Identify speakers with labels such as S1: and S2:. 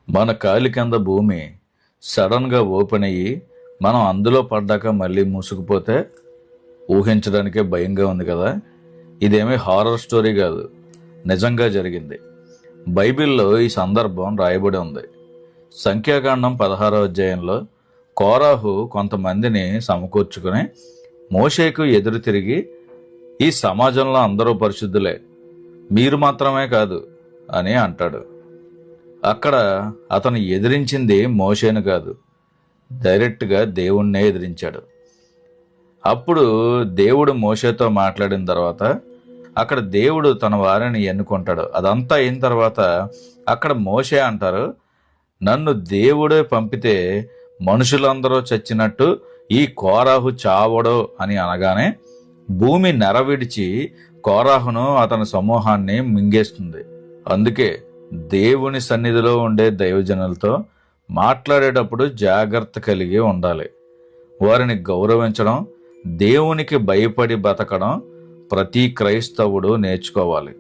S1: మన కాలి కింద భూమి సడన్గా ఓపెన్ అయ్యి మనం అందులో పడ్డాక మళ్ళీ మూసుకుపోతే ఊహించడానికే భయంగా ఉంది కదా. ఇదేమీ హారర్ స్టోరీ కాదు, నిజంగా జరిగింది. బైబిల్లో ఈ సందర్భం రాయబడి ఉంది. సంఖ్యాకాండం 16వ అధ్యాయంలో కోరాహు కొంతమందిని సమకూర్చుకుని మోషేకు ఎదురు తిరిగి, ఈ సమాజంలో అందరూ పరిశుద్ధులే, మీరు మాత్రమే కాదు అని అంటాడు. అక్కడ అతను ఎదిరించింది మోషేను కాదు, డైరెక్ట్గా దేవుణ్ణే ఎదిరించాడు. అప్పుడు దేవుడు మోషేతో మాట్లాడిన తర్వాత అక్కడ దేవుడు తన వారిని ఎన్నుకుంటాడు. అదంతా అయిన తర్వాత అక్కడ మోషే అంటారు, నన్ను దేవుడే పంపితే మనుషులందరూ చచ్చినట్టు ఈ కోరాహు చావడు అని అనగానే భూమి నెరవిడిచి కోరాహును అతని సమూహాన్ని మింగేస్తుంది. అందుకే దేవుని సన్నిధిలో ఉండే దైవజనులతో మాట్లాడేటప్పుడు జాగ్రత్త కలిగి ఉండాలి. వారిని గౌరవించడం, దేవునికి భయపడి బతకడం ప్రతి క్రైస్తవుడు నేర్చుకోవాలి.